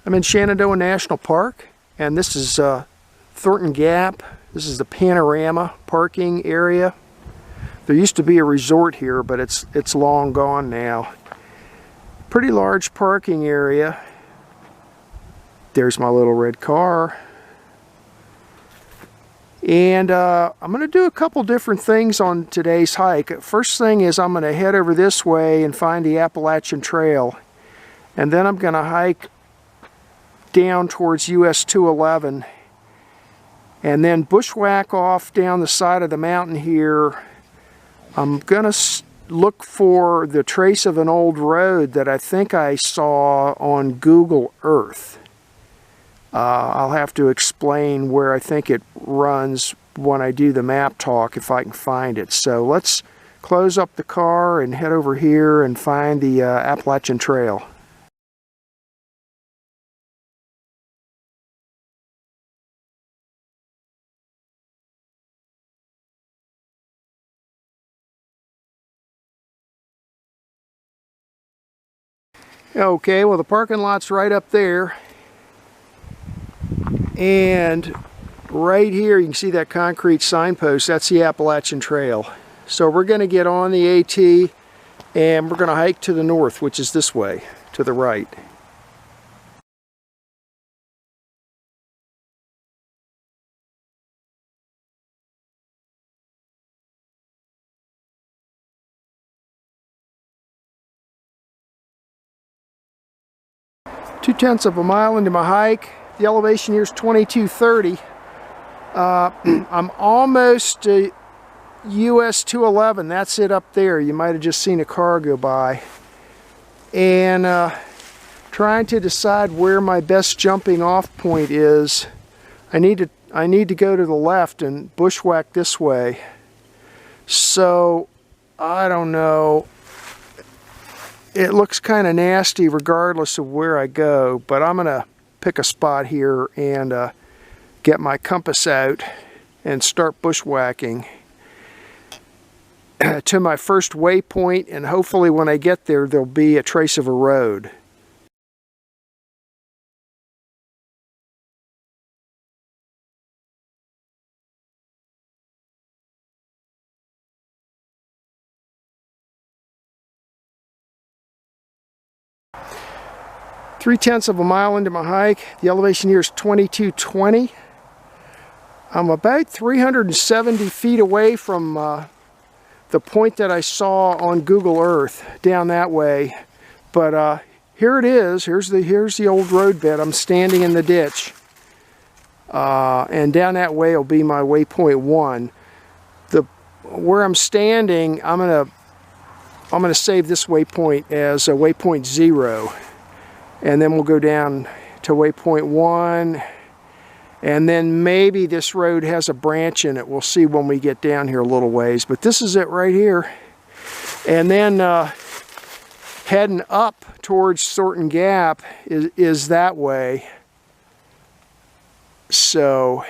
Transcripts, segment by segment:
I'm in Shenandoah National Park, and this is Thornton Gap. This is the panorama parking area. There used to be a resort here, but it's long gone now. Pretty large parking area. There's my little red car. And I'm going to do a couple different things on today's hike. First thing is I'm going to head over this way and find the Appalachian Trail. And then I'm going to hike down towards US 211. And then bushwhack off down the side of the mountain here. I'm going to look for the trace of an old road that I think I saw on Google Earth. I'll have to explain where I think it runs when I do the map talk, if I can find it. So let's close up the car and head over here and find the Appalachian Trail. Okay, well the parking lot's right up there. And right here you can see that concrete signpost. That's the Appalachian Trail. So we're going to get on the AT and we're going to hike to the north, which is this way, to the right. Two-tenths of a mile into my hike. The elevation here is 2230. I'm almost to US 211. That's it up there. You might have just seen a car go by. And trying to decide where my best jumping off point is. I need to go to the left and bushwhack this way. So I don't know. It looks kind of nasty regardless of where I go, but I'm gonna pick a spot here and get my compass out and start bushwhacking to my first waypoint, and hopefully when I get there there'll be a trace of a road. Three-tenths of a mile into my hike. The elevation here is 2220. I'm about 370 feet away from the point that I saw on Google Earth down that way. But here it is. Here's the old roadbed. I'm standing in the ditch. And down that way will be my waypoint 1. Where I'm standing, I'm gonna save this waypoint as a waypoint 0. And then we'll go down to waypoint 1, and then maybe this road has a branch in it. We'll see when we get down here a little ways, but this is it right here. And then heading up towards Thornton Gap is that way. So,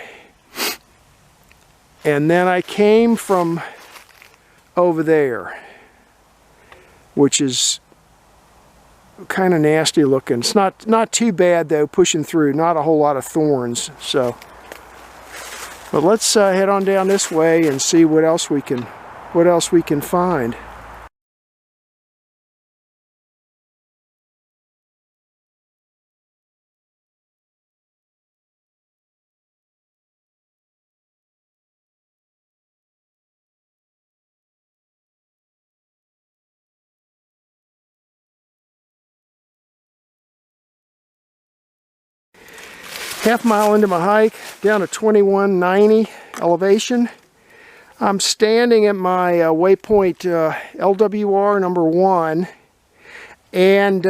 and then I came from over there, which is kind of nasty looking. It's not too bad though, pushing through, not a whole lot of thorns. So, but let's head on down this way and see what else we can find. Half mile into my hike, down to 2190 elevation. I'm standing at my waypoint LWR number 1, and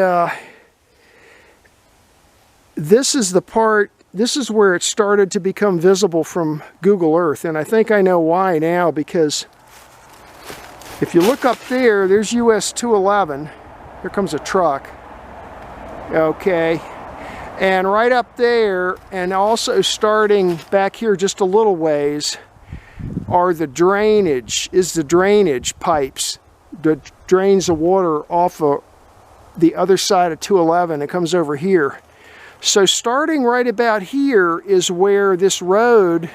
this is the part, this is where it started to become visible from Google Earth, and I think I know why now, because if you look up there, there's US 211. Here comes a truck. Okay. And right up there, and also starting back here just a little ways, are the drainage pipes that drains the water off of the other side of 211. It comes over here. So starting right about here is where this road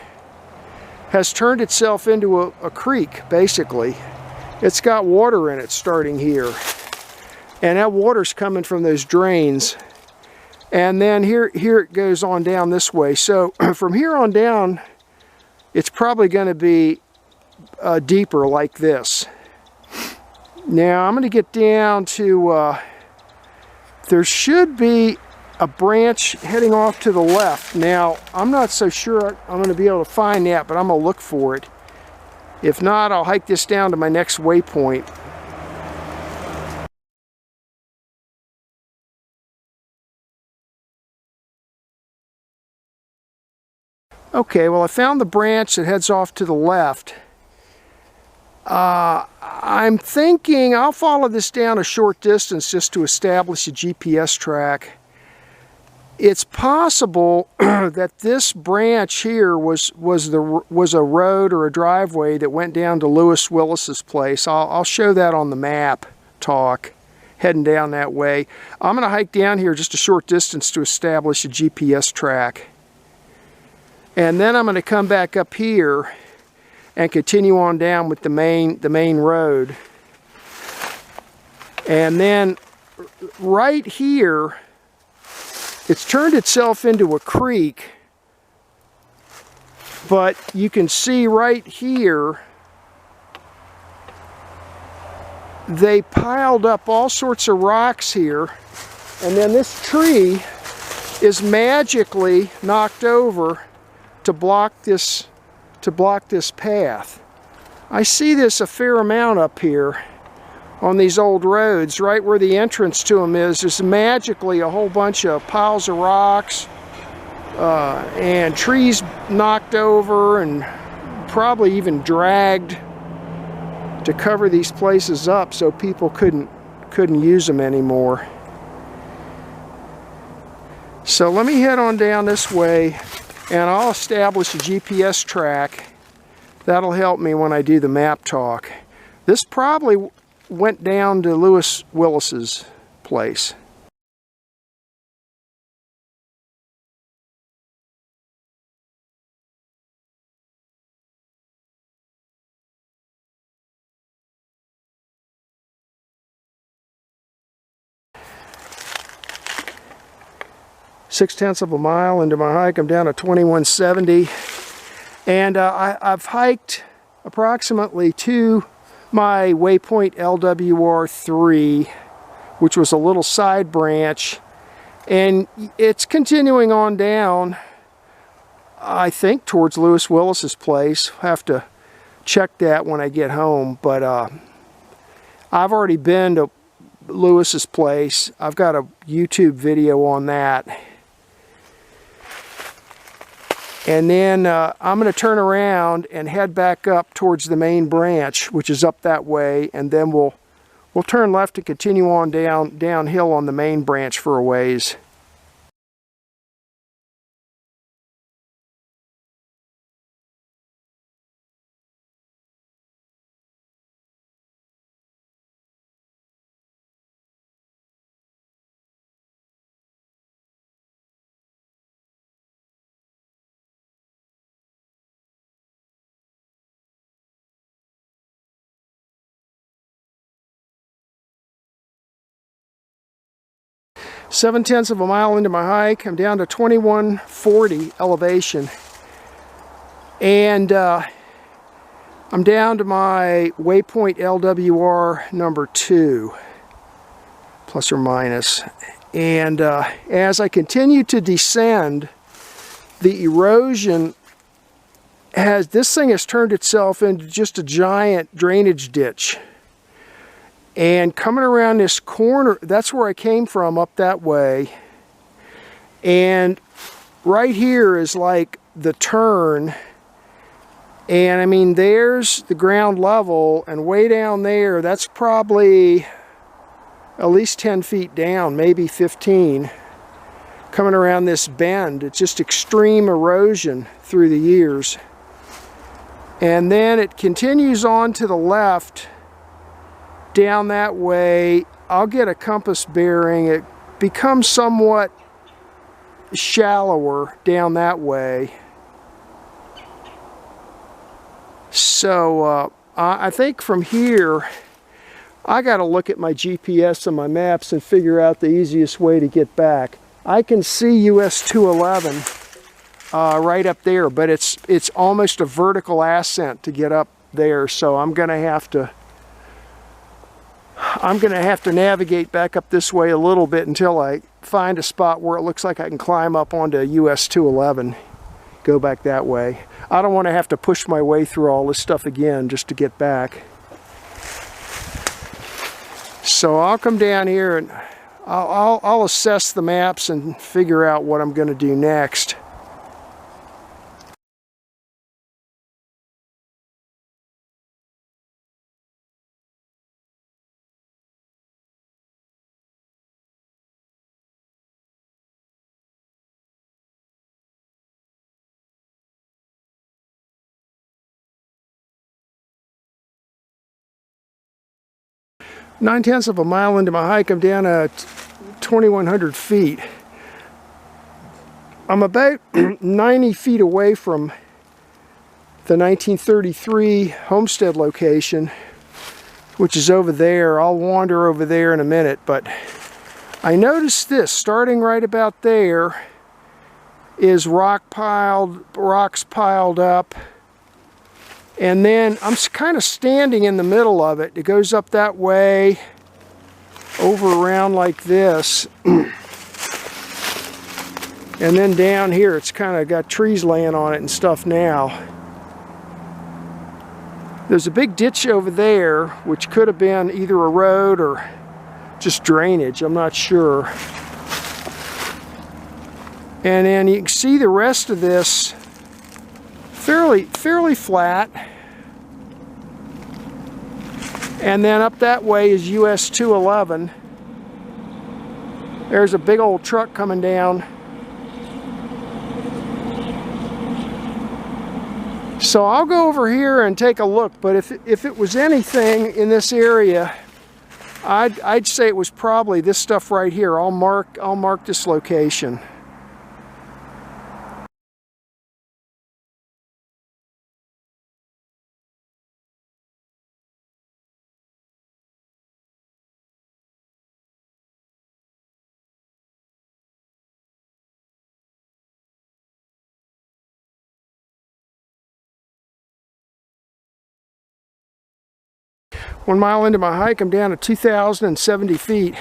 has turned itself into a creek, basically. It's got water in it starting here. And that water's coming from those drains. And then here it goes on down this way. So from here on down, it's probably going to be deeper like this. Now I'm going to get down to, there should be a branch heading off to the left. Now I'm not so sure I'm going to be able to find that, but I'm going to look for it. If not, I'll hike this down to my next waypoint. Okay, well I found the branch that heads off to the left. I'm thinking I'll follow this down a short distance just to establish a GPS track. It's possible that this branch here was a road or a driveway that went down to Lewis Willis's place. I'll show that on the map talk, heading down that way. I'm going to hike down here just a short distance to establish a GPS track. And then I'm going to come back up here and continue on down with the main road. And then right here, it's turned itself into a creek, but you can see right here they piled up all sorts of rocks here, and then this tree is magically knocked over to block this path. I see this a fair amount up here on these old roads. Right where the entrance to them is magically a whole bunch of piles of rocks and trees knocked over and probably even dragged to cover these places up so people couldn't use them anymore. So let me head on down this way and I'll establish a GPS track. That'll help me when I do the map talk. This probably went down to Lewis Willis's place. Six-tenths of a mile into my hike. I'm down to 2170. And I've hiked approximately to my Waypoint LWR3, which was a little side branch. And it's continuing on down, I think, towards Lewis Willis's place. I'll have to check that when I get home. But I've already been to Lewis's place. I've got a YouTube video on that. And then I'm going to turn around and head back up towards the main branch, which is up that way, and then we'll turn left and continue on downhill on the main branch for a ways. Seven-tenths of a mile into my hike, I'm down to 2140 elevation, and I'm down to my Waypoint LWR number 2, plus or minus. And as I continue to descend, the erosion this thing has turned itself into just a giant drainage ditch. And coming around this corner, that's where I came from, up that way. And right here is like the turn. And I mean, there's the ground level, and way down there, that's probably at least 10 feet down, maybe 15. Coming around this bend, it's just extreme erosion through the years. And then it continues on to the left, down that way. I'll get a compass bearing. It becomes somewhat shallower down that way. So I think from here, I got to look at my GPS and my maps and figure out the easiest way to get back. I can see US 211 right up there, but it's almost a vertical ascent to get up there, so I'm gonna have to navigate back up this way a little bit until I find a spot where it looks like I can climb up onto US 211, go back that way. I don't want to have to push my way through all this stuff again just to get back. So I'll come down here and I'll assess the maps and figure out what I'm going to do next. Nine-tenths of a mile into my hike, I'm down at 2,100 feet. I'm about 90 feet away from the 1933 homestead location, which is over there. I'll wander over there in a minute, but I noticed this, starting right about there is rocks piled up. And then I'm kind of standing in the middle of it. It goes up that way, over around like this. And then down here, it's kind of got trees laying on it and stuff now. There's a big ditch over there, which could have been either a road or just drainage. I'm not sure. And then you can see the rest of this fairly flat. And then up that way is US 211. There's a big old truck coming down. So I'll go over here and take a look, but if it was anything in this area, I'd say it was probably this stuff right here. I'll mark this location. One mile into my hike, I'm down to 2,070 feet.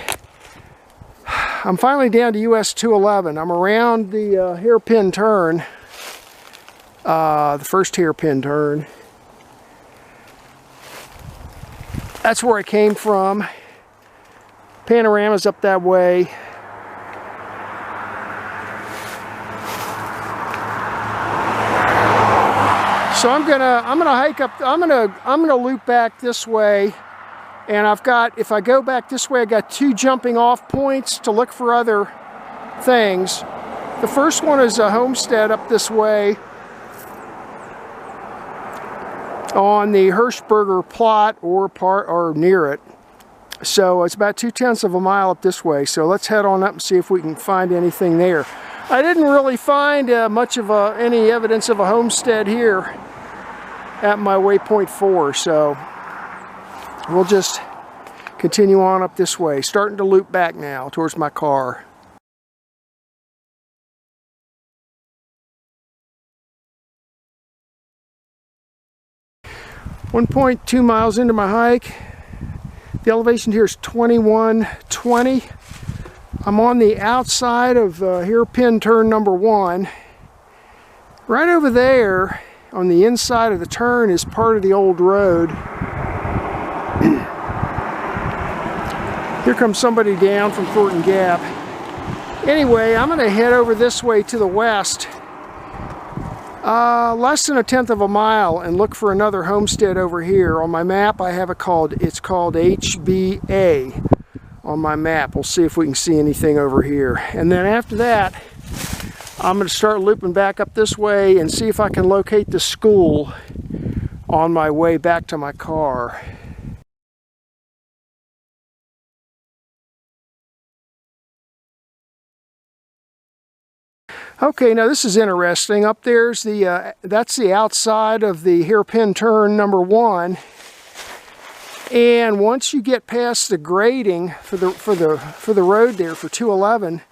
I'm finally down to US 211. I'm around the hairpin turn, the first hairpin turn. That's where I came from. Panorama's up that way. So I'm gonna hike up. I'm gonna loop back this way, and if I go back this way, I got two jumping off points to look for other things. The first one is a homestead up this way on the Hirschberger plot or near it. So it's about 2/10 of a mile up this way. So let's head on up and see if we can find anything there. I didn't really find much of any evidence of a homestead here at my Waypoint 4, so we'll just continue on up this way. Starting to loop back now towards my car. .2 miles into my hike. The elevation here is 2120. I'm on the outside of hairpin turn number 1. Right over there on the inside of the turn is part of the old road. Here comes somebody down from Thornton Gap. Anyway, I'm going to head over this way to the west, less than 1/10 of a mile, and look for another homestead over here. On my map, I have it's called HBA on my map. We'll see if we can see anything over here. And then after that, I'm going to start looping back up this way and see if I can locate the school on my way back to my car. Okay, now this is interesting. Up there's the that's the outside of the hairpin turn number 1. And once you get past the grading for the road there for 211,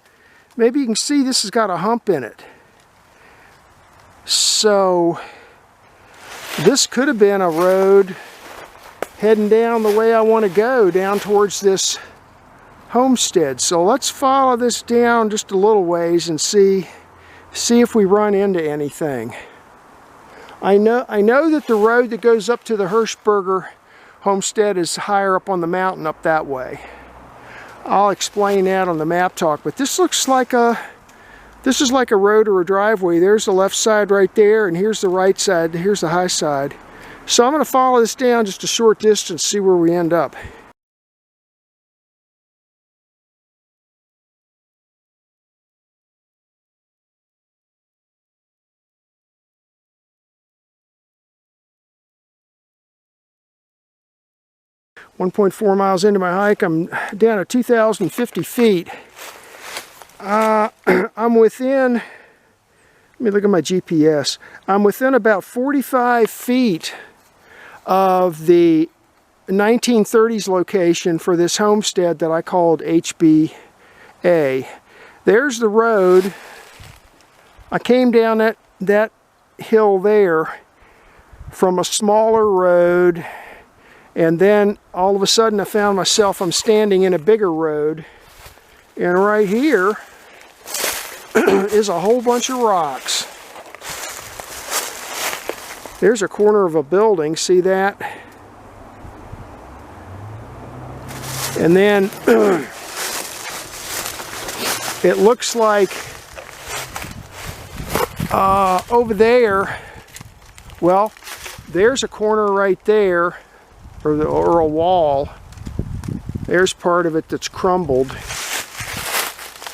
maybe you can see this has got a hump in it. So this could have been a road heading down the way I want to go, down towards this homestead. So let's follow this down just a little ways and see if we run into anything. I know that the road that goes up to the Hirschberger homestead is higher up on the mountain up that way. I'll explain that on the map talk, but this looks like this is like a road or a driveway. There's the left side right there, and here's the right side, here's the high side. So I'm going to follow this down just a short distance, see where we end up. .4 miles into my hike, I'm down at 2,050 feet. I'm within, let me look at my GPS. I'm within about 45 feet of the 1930s location for this homestead that I called HBA. There's the road. I came down that hill there from a smaller road, and then all of a sudden I found myself, I'm standing in a bigger road, and right here is a whole bunch of rocks. There's a corner of a building, see that? And then it looks like over there, well, there's a corner right there, or a wall. There's part of it that's crumbled.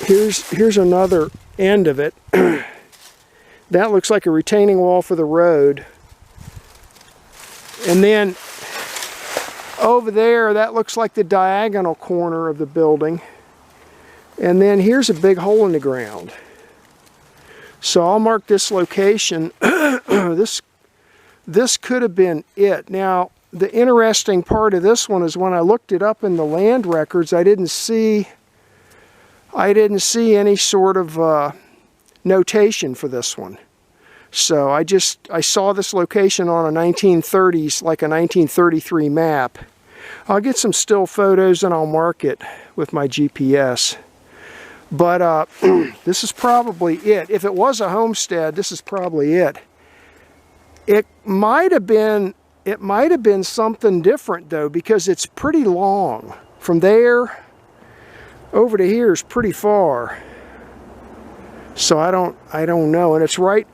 Here's another end of it. That looks like a retaining wall for the road. And then over there, that looks like the diagonal corner of the building. And then here's a big hole in the ground. So I'll mark this location. This could have been it. Now, the interesting part of this one is when I looked it up in the land records, I didn't see any sort of notation for this one. So I saw this location on a 1930s, like a 1933 map. I'll get some still photos and I'll mark it with my GPS. But this is probably it. If it was a homestead, this is probably it. It might have been something different though, because it's pretty long. From there over to here is pretty far. So I don't know, and it's right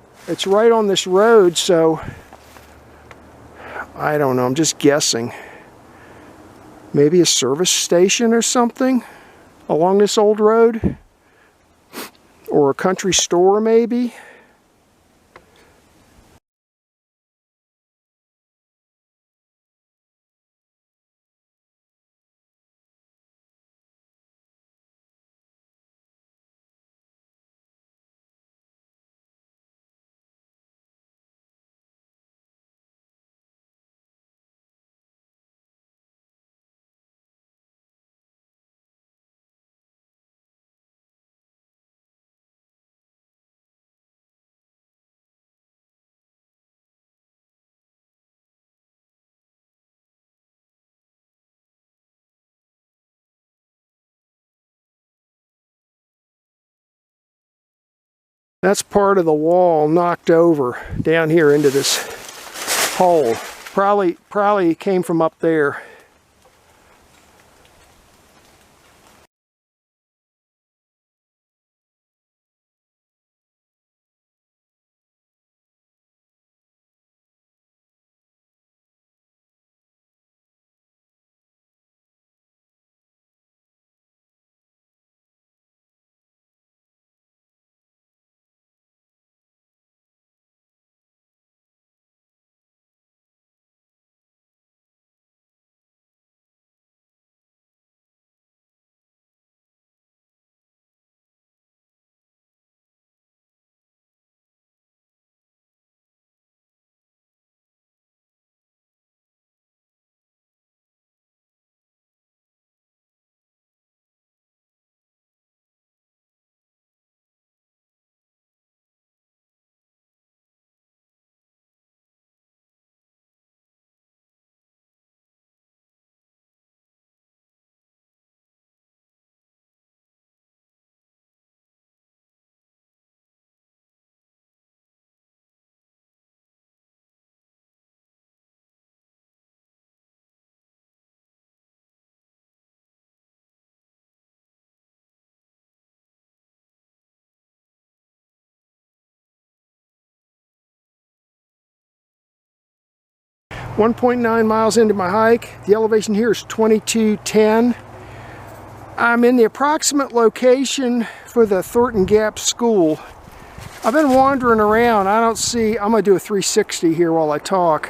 on this road, so I don't know, I'm just guessing. Maybe a service station or something along this old road, or a country store maybe. That's part of the wall knocked over down here into this hole. Probably came from up there. 1.9 miles into my hike. The elevation here is 2210. I'm in the approximate location for the Thornton Gap School. I've been wandering around. I don't see, I'm going to do a 360 here while I talk.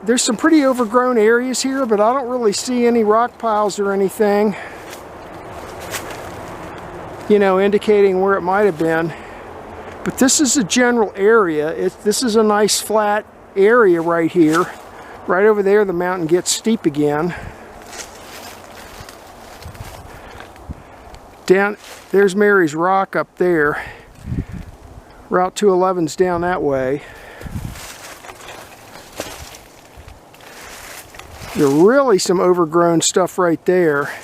There's some pretty overgrown areas here, but I don't really see any rock piles or anything, you know, indicating where it might have been. But this is a general area. This is a nice flat area right here. Right over there, the mountain gets steep again. Down, there's Mary's Rock up there. Route 211's down that way. There's really some overgrown stuff right there.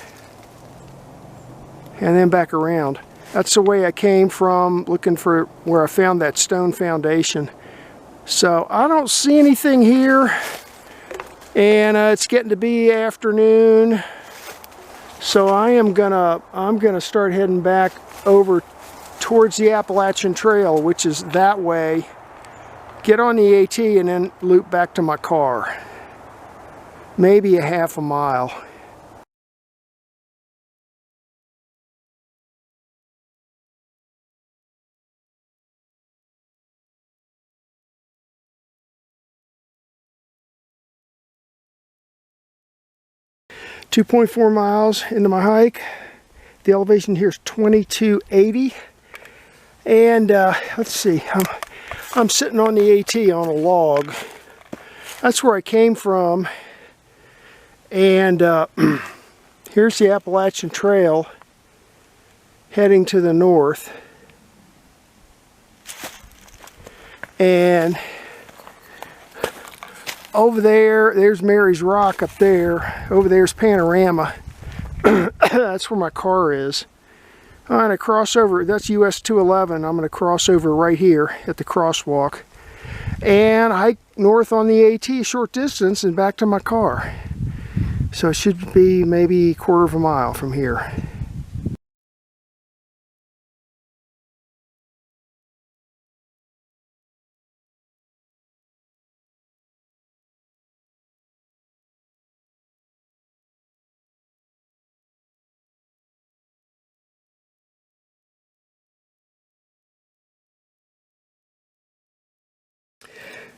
And then back around. That's the way I came from, looking for where I found that stone foundation. So I don't see anything here. And it's getting to be afternoon. So I'm gonna start heading back over towards the Appalachian Trail, which is that way. Get on the AT and then loop back to my car. Maybe a half a mile. .4 miles into my hike. The elevation here is 2280. And let's see, I'm sitting on the AT on a log. That's where I came from. And here's the Appalachian Trail heading to the north. And over there's Mary's Rock up there. Over there's Panorama. That's where my car is. I'm going to cross over. That's US 211. I'm going to cross over right here at the crosswalk. And hike north on the AT a short distance and back to my car. So it should be maybe a quarter of a mile from here.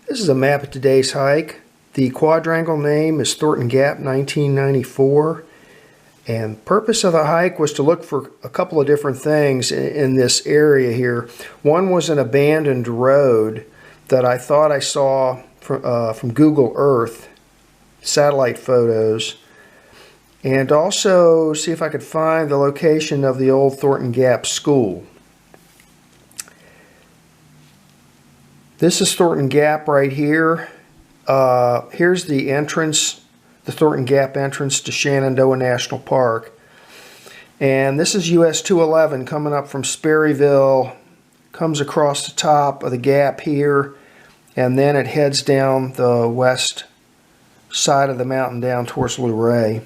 This is a map of today's hike. The quadrangle name is Thornton Gap 1994. And the purpose of the hike was to look for a couple of different things in this area here. One was an abandoned road that I thought I saw from Google Earth, satellite photos. And also see if I could find the location of the old Thornton Gap School. This is Thornton Gap right here. Here's the entrance, the Thornton Gap entrance to Shenandoah National Park. And this is US 211 coming up from Sperryville, comes across the top of the gap here, and then it heads down the west side of the mountain down towards Luray.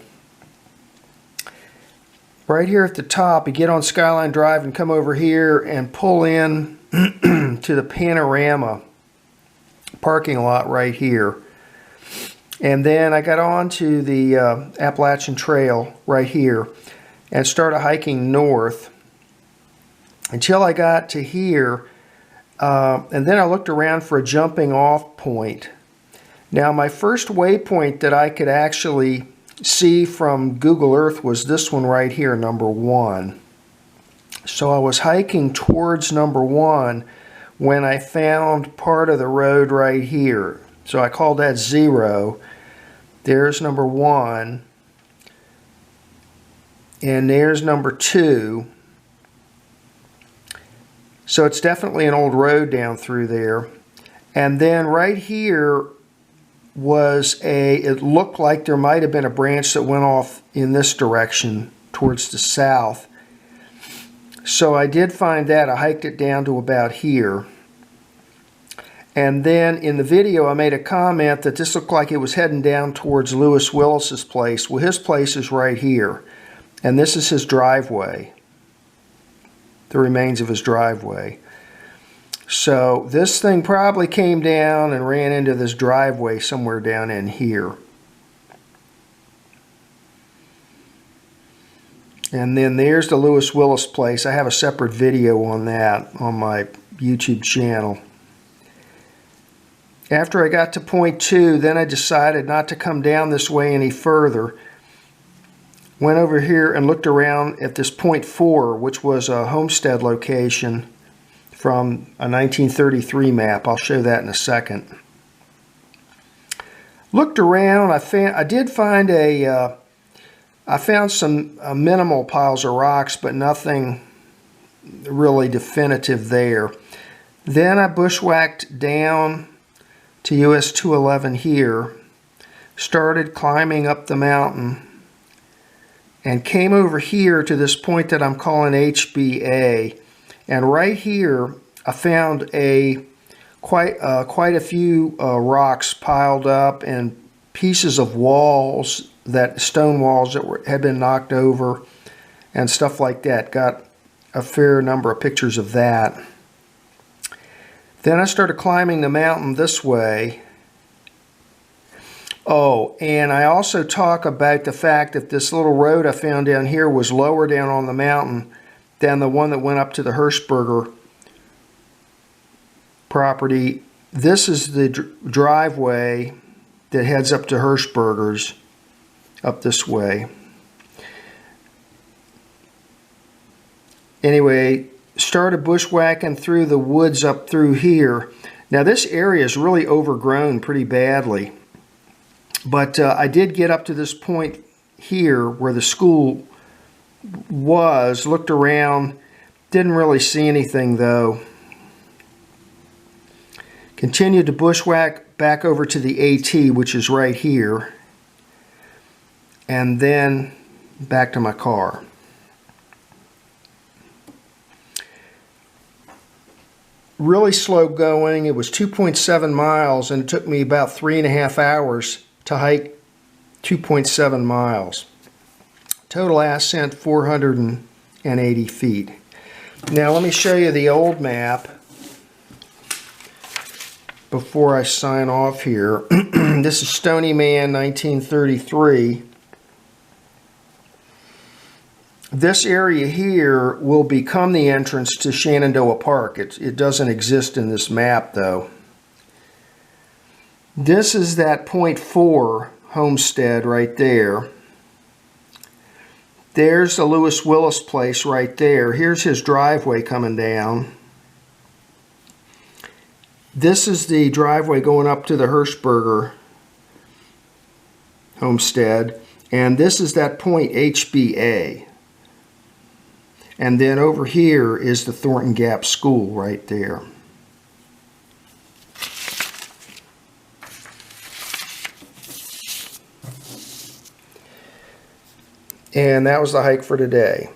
Right here at the top, you get on Skyline Drive and come over here and pull in to the Panorama parking lot right here. And then I got on to the Appalachian Trail right here and started hiking north until I got to here. And then I looked around for a jumping off point. Now my first waypoint that I could actually see from Google Earth was this one right here, number 1. So I was hiking towards number 1 when I found part of the road right here. So I called that 0. There's number 1. And there's number 2. So it's definitely an old road down through there. And then right here was it looked like there might have been a branch that went off in this direction towards the south. So I did find that. I hiked it down to about here. And then in the video I made a comment that this looked like it was heading down towards Lewis Willis's place. Well, his place is right here. And this is his driveway. The remains of his driveway. So this thing probably came down and ran into this driveway somewhere down in here. And then there's the Lewis Willis place. I have a separate video on that on my YouTube channel. After I got to point 2, then I decided not to come down this way any further. Went over here and looked around at this point 4, which was a homestead location from a 1933 map. I'll show that in a second. Looked around. I did find I found some minimal piles of rocks, but nothing really definitive there. Then I bushwhacked down to US 211 here, started climbing up the mountain, and came over here to this point that I'm calling HBA. And right here I found quite a few rocks piled up and pieces of walls, stone walls that had been knocked over and stuff like that. Got a fair number of pictures of that. Then I started climbing the mountain this way. Oh, and I also talk about the fact that this little road I found down here was lower down on the mountain than the one that went up to the Hirschberger property. This is the driveway that heads up to Hirschberger's, up this way. Anyway, started bushwhacking through the woods up through here. Now this area is really overgrown pretty badly, but I did get up to this point here where the school was, looked around, didn't really see anything though. Continued to bushwhack back over to the AT, which is right here, and then back to my car. Really slow going. It was 2.7 miles and it took me about 3.5 hours to hike 2.7 miles. Total ascent 480 feet. Now let me show you the old map before I sign off here. This is Stony Man 1933. This area here will become the entrance to Shenandoah Park. It doesn't exist in this map though. This is that point 4 homestead right there. There's the Lewis Willis place right there. Here's his driveway coming down. This is the driveway going up to the Hirschberger homestead. And this is that point HBA. And then over here is the Thornton Gap School right there. And that was the hike for today.